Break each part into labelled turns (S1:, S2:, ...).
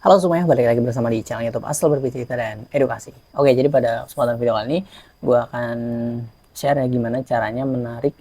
S1: Halo semuanya, balik lagi bersama di channel YouTube Asal Bercerita dan Edukasi. Oke, jadi pada kesempatan video kali ini, gue akan share ya gimana caranya menarik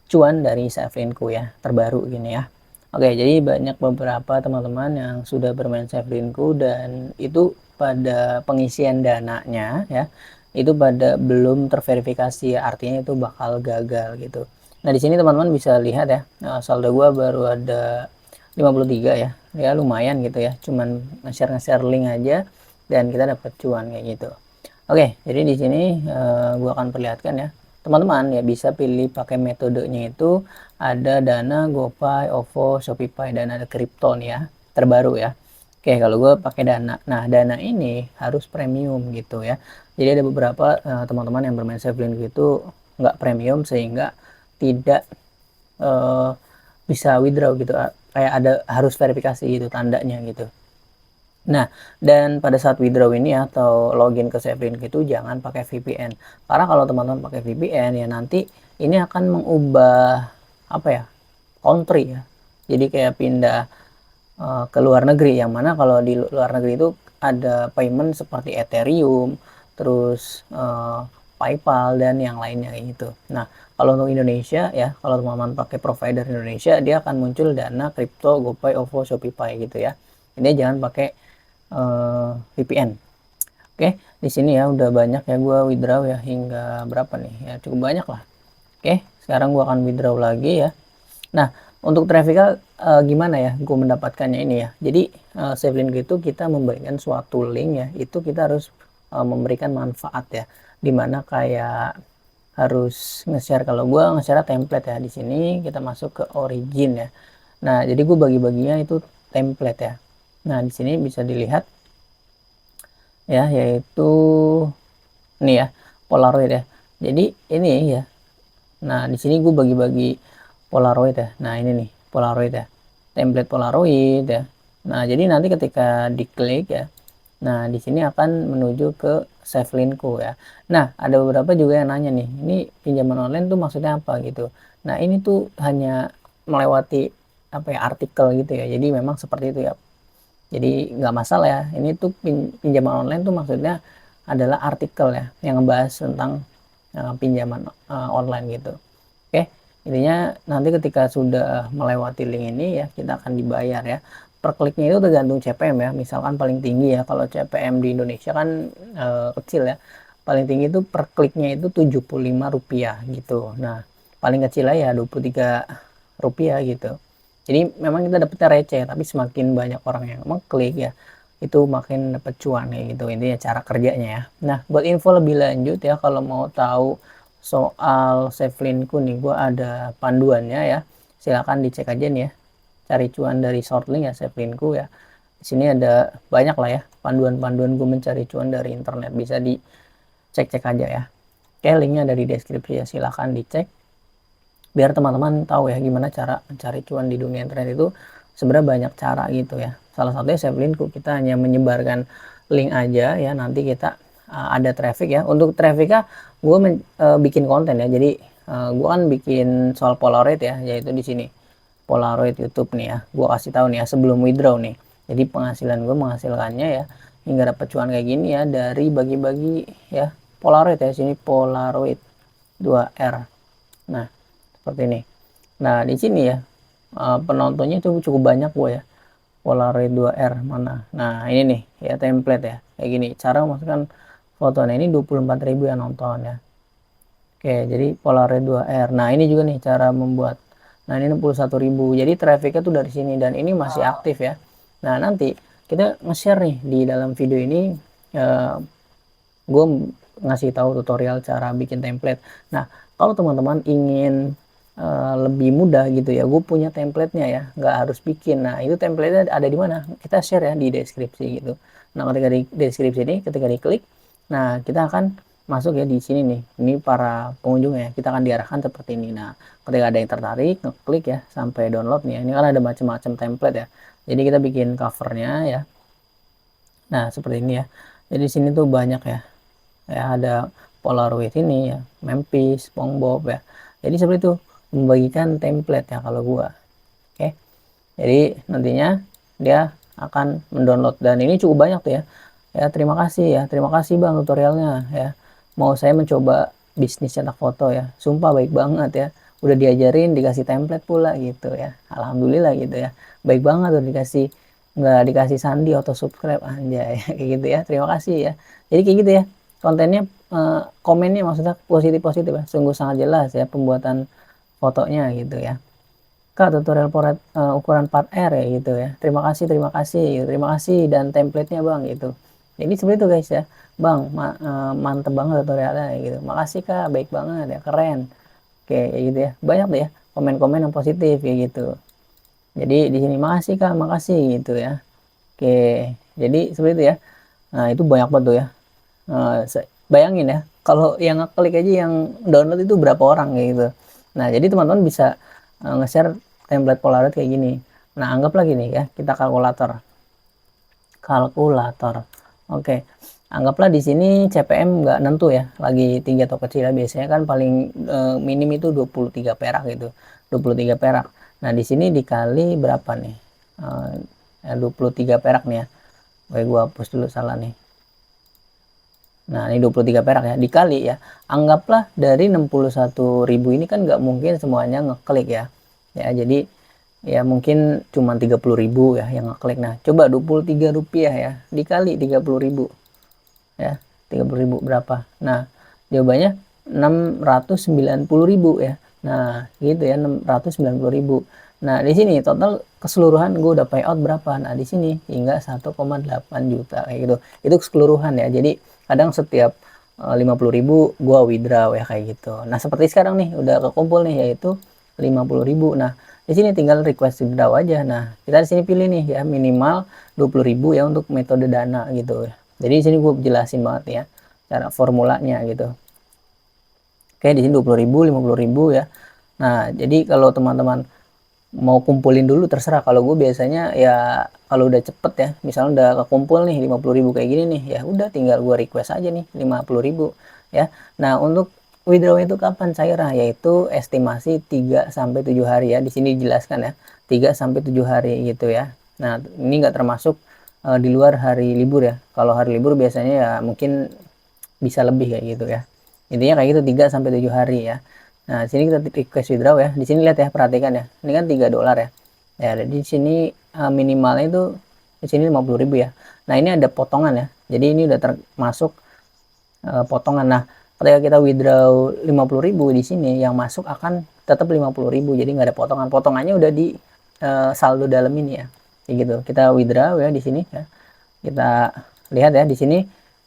S1: cuan dari Savelinku ya, terbaru gini ya. Oke, jadi banyak beberapa teman-teman yang sudah bermain Savelinku dan itu pada pengisian dananya ya, itu pada belum terverifikasi ya, artinya itu bakal gagal gitu. Nah, di sini teman-teman bisa lihat ya, saldo gue baru ada 53 ya. Ya lumayan gitu ya. Cuman nge-share link aja dan kita dapat cuan kayak gitu. Oke, jadi di sini gua akan perlihatkan ya. Teman-teman ya bisa pilih pakai metodenya itu ada Dana, GoPay, OVO, Shopify dan ada Krypton ya. Terbaru ya. Oke, kalau gue pakai Dana. Nah, Dana ini harus premium gitu ya. Jadi ada beberapa teman-teman yang bermain Savelink itu nggak premium sehingga tidak uh, bisa withdraw gitu, kayak ada harus verifikasi gitu tandanya gitu. Nah, dan pada saat withdraw ini atau login ke Savelink itu jangan pakai VPN. Karena kalau teman-teman pakai VPN ya nanti ini akan mengubah apa ya? Country ya. Jadi kayak pindah ke luar negeri, yang mana kalau di luar negeri itu ada payment seperti Ethereum, terus PayPal dan yang lainnya gitu. Nah, kalau untuk Indonesia ya, kalau teman-teman pakai provider Indonesia, dia akan muncul Dana, Crypto, GoPay, OVO, Shopify gitu ya. Ini jangan pakai VPN. Oke, di sini ya udah banyak ya gue withdraw ya, hingga berapa nih? Ya cukup banyak lah. Oke, sekarang gue akan withdraw lagi ya. Nah, untuk trafficnya gimana ya gue mendapatkannya ini ya. Jadi Savelink itu kita memberikan suatu link ya, itu kita harus memberikan manfaat ya. Dimana kayak harus nge-share, kalau gue nge-share template ya. Di sini kita masuk ke origin ya. Nah, jadi gue bagi-baginya itu template ya. Nah, di sini bisa dilihat ya, yaitu ini ya, Polaroid ya. Jadi ini ya. Nah, di sini gue bagi-bagi Polaroid ya. Nah, ini nih Polaroid ya. Template Polaroid ya. Nah, jadi nanti ketika diklik ya. Nah, di sini akan menuju ke Savelinku ya. Nah, ada beberapa juga yang nanya nih, ini pinjaman online tuh maksudnya apa gitu. Nah, ini tuh hanya melewati apa ya, artikel gitu ya. Jadi memang seperti itu ya. Jadi nggak masalah ya. Ini tuh pinjaman online tuh maksudnya adalah artikel ya yang ngebahas tentang pinjaman online gitu. Oke, intinya nanti ketika sudah melewati link ini ya kita akan dibayar ya. Per kliknya itu tergantung CPM ya. Misalkan paling tinggi ya, kalau CPM di Indonesia kan kecil ya. Paling tinggi itu per kliknya itu Rp75 gitu. Nah, paling kecil ya Rp23 gitu. Jadi memang kita dapetnya receh, tapi semakin banyak orang yang mengklik ya, itu makin dapat cuan ya gitu. Intinya cara kerjanya ya. Nah, buat info lebih lanjut ya, kalau mau tahu soal Savelinku nih, gue ada panduannya ya. Silahkan dicek aja nih ya. Cari cuan dari shortlink ya Savelinku ya. Di sini ada banyak lah ya panduan-panduan gue mencari cuan dari internet. Bisa dicek-cek aja ya. Oke, linknya ada di deskripsi ya. Silahkan dicek biar teman-teman tahu ya gimana cara mencari cuan di dunia internet. Itu sebenarnya banyak cara gitu ya. Salah satunya Savelinku, kita hanya menyebarkan link aja ya, nanti kita ada traffic ya. Untuk trafficnya gue bikin konten ya. Jadi gue kan bikin soal Polaroid ya, yaitu di sini Polaroid YouTube nih ya. Gue kasih tahu nih ya sebelum withdraw nih. Jadi penghasilan gue menghasilkannya ya hingga dapat cuan kayak gini ya dari bagi-bagi ya Polaroid ya. Sini Polaroid 2R. Nah, seperti ini. Nah, di sini ya penontonnya itu cukup banyak gue ya. Polaroid 2R mana? Nah, ini nih ya template ya. Kayak gini. Cara memasukkan fotonya ini 24.000 yang nonton ya. Oke, jadi Polaroid 2R. Nah, ini juga nih cara membuat. Nah, ini 61.000. Jadi trafficnya tuh dari sini dan ini masih aktif ya. Nah, nanti kita nge-share nih di dalam video ini gue ngasih tahu tutorial cara bikin template. Nah, kalau teman-teman ingin lebih mudah gitu ya, gue punya templatenya ya, nggak harus bikin. Nah, itu templatenya ada di mana? Kita share ya di deskripsi gitu. Nah, ketika di deskripsi ini, ketika diklik, nah kita akan masuk ya di sini nih. Ini para pengunjung ya, kita akan diarahkan seperti ini. Nah, ketika ada yang tertarik, ngeklik ya sampai download nih. Ini kan ada macam-macam template ya. Jadi kita bikin covernya ya. Nah, seperti ini ya. Jadi di sini tuh banyak ya. Ya ada Polaroid ini ya, Memphis, SpongeBob ya. Jadi seperti itu membagikan template ya kalau gua. Oke. Jadi nantinya dia akan mendownload, dan ini cukup banyak tuh ya. Ya, terima kasih Bang tutorialnya ya. Mau saya mencoba bisnis cetak foto ya. Sumpah baik banget ya. Udah diajarin, dikasih template pula gitu ya. Alhamdulillah gitu ya. Baik banget tuh dikasih, nggak dikasih sandi auto subscribe anjay kayak gitu ya. Terima kasih ya. Jadi kayak gitu ya. Kontennya komennya maksudnya positif ya. Sungguh sangat jelas ya pembuatan fotonya gitu ya. Kak, tutorial ukuran part R ya gitu ya. Terima kasih dan template-nya Bang gitu. Jadi seperti itu guys ya. Bang, mantep banget tutorialnya gitu. Makasih Kak, baik banget ya, keren. Oke, kayak gitu ya. Banyak deh ya komen-komen yang positif kayak gitu. Jadi di sini makasih Kak, makasih gitu ya. Oke, jadi seperti itu ya. Nah, itu banyak banget tuh ya. Bayangin ya, kalau yang ngeklik aja yang download itu berapa orang kayak gitu. Nah, jadi teman-teman bisa nge-share template Polaroid kayak gini. Nah, anggaplah gini ya, kita kalkulator. Oke. Anggaplah di sini CPM nggak nentu ya, lagi tinggi atau kecil ya. Biasanya kan paling minim itu 23 perak gitu. 23 perak. Nah, di sini dikali berapa nih? 23 perak nih ya. Oke, gua hapus dulu salah nih. Nah, ini 23 perak ya, dikali ya. Anggaplah dari 61.000 ini kan nggak mungkin semuanya ngeklik ya. Ya, jadi ya mungkin cuma 30.000 ya yang ngeklik. Nah, coba 23 rupiah ya, dikali 30.000 ya. 30.000 berapa? Nah, jawabannya 690.000 ya. Nah, gitu ya, 690.000. Nah, di sini total keseluruhan gue udah payout berapa? Nah, di sini hingga 1,8 juta kayak gitu. Itu keseluruhan ya. Jadi kadang setiap 50.000 gue withdraw ya kayak gitu. Nah, seperti sekarang nih udah kekumpul nih yaitu 50.000. Nah, di sini tinggal request withdraw aja. Nah, kita di sini pilih nih ya minimal 20.000 ya untuk metode dana gitu. Jadi di sini gue jelasin banget ya cara formulanya gitu. Oke, di sini 20.000, 50.000 ya. Nah, jadi kalau teman-teman mau kumpulin dulu terserah. Kalau gue biasanya ya kalau udah cepet ya, misalnya udah kekumpul nih 50.000 kayak gini nih, ya udah tinggal gue request aja nih 50.000 ya. Nah, untuk withdraw itu kapan cairnya? Yaitu estimasi 3 sampai 7 hari ya. Di sini dijelaskan ya, 3 sampai 7 hari gitu ya. Nah, ini nggak termasuk di luar hari libur ya. Kalau hari libur biasanya ya mungkin bisa lebih kayak gitu ya. Intinya kayak gitu 3 sampai 7 hari ya. Nah, sini kita request withdraw ya. Di sini lihat ya, perhatikan ya. Ini kan $3 ya. Ya, di sini minimalnya itu di sini 50.000 ya. Nah, ini ada potongan ya. Jadi ini udah termasuk potongan. Nah, ketika kita withdraw 50.000 di sini yang masuk akan tetap 50.000. Jadi nggak ada potongan. Potongannya udah di saldo dalam ini ya. Kayak gitu. Kita withdraw ya di sini ya. Kita lihat ya di sini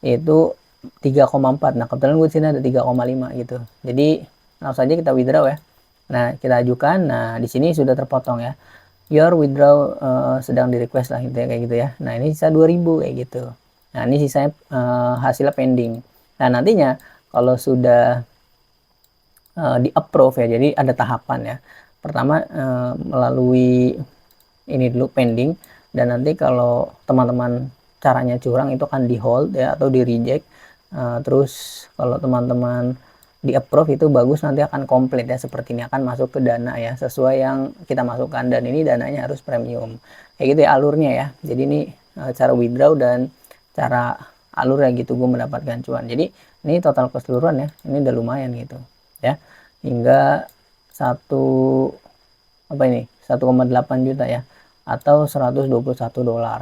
S1: itu 3,4. Nah, kebetulan gue di sini ada 3,5 gitu. Jadi langsung saja kita withdraw ya. Nah, kita ajukan. Nah, di sini sudah terpotong ya. Your withdraw sedang di request lah gitu ya, kayak gitu ya. Nah, ini sisa 2.000 kayak gitu. Nah, ini sisanya hasilnya pending. Nah, nantinya kalau sudah di approve ya. Jadi ada tahapan ya. Pertama melalui ini dulu pending, dan nanti kalau teman-teman caranya curang itu akan di hold ya atau di reject. Terus kalau teman-teman di approve itu bagus, nanti akan komplit ya, seperti ini akan masuk ke dana ya sesuai yang kita masukkan, dan ini dananya harus premium kayak gitu ya alurnya ya. Jadi ini cara withdraw dan cara alur ya gitu gue mendapatkan cuan. Jadi ini total keseluruhan ya, ini udah lumayan gitu ya, hingga satu apa ini 1,8 juta ya, atau $121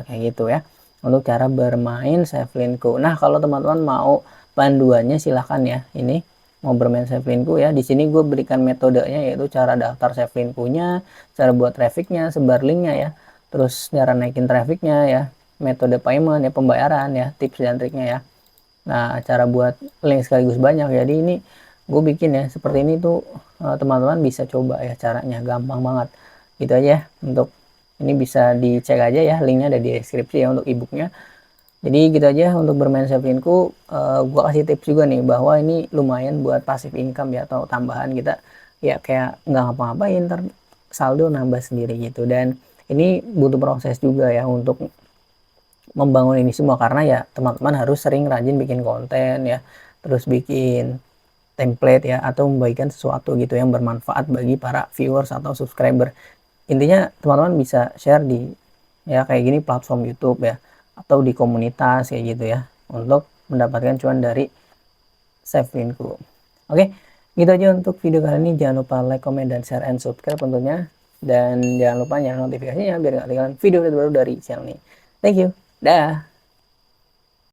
S1: kayak gitu ya untuk cara bermain Safelinko. Nah, kalau teman-teman mau panduannya silahkan ya, ini mau bermain Safelinko ya, di sini gue berikan metodenya yaitu cara daftar Safelinko-nya, cara buat trafficnya, sebar linknya ya, terus cara naikin trafficnya ya, metode payment ya, pembayaran ya, tips dan triknya ya. Nah, cara buat link sekaligus banyak. Jadi ini gue bikin ya seperti ini tuh, teman-teman bisa coba ya, caranya gampang banget gitu aja ya. Untuk ini bisa dicek aja ya, linknya ada di deskripsi ya untuk ebooknya. Jadi gitu aja untuk bermain Safelinko. Gue kasih tips juga nih bahwa ini lumayan buat passive income ya, atau tambahan kita ya, kayak nggak ngapa-ngapain ntar saldo nambah sendiri gitu. Dan ini butuh proses juga ya untuk membangun ini semua, karena ya teman-teman harus sering rajin bikin konten ya, terus bikin template ya, atau membagikan sesuatu gitu yang bermanfaat bagi para viewers atau subscriber. Intinya teman-teman bisa share di ya kayak gini platform YouTube ya, atau di komunitas kayak gitu ya, untuk mendapatkan cuan dari Save Linku. Oke, gitu aja untuk video kali ini. Jangan lupa like, comment, dan share and subscribe tentunya, dan jangan lupa nyalain notifikasinya biar nggak ketinggalan video terbaru dari channel ini. Thank you, dah.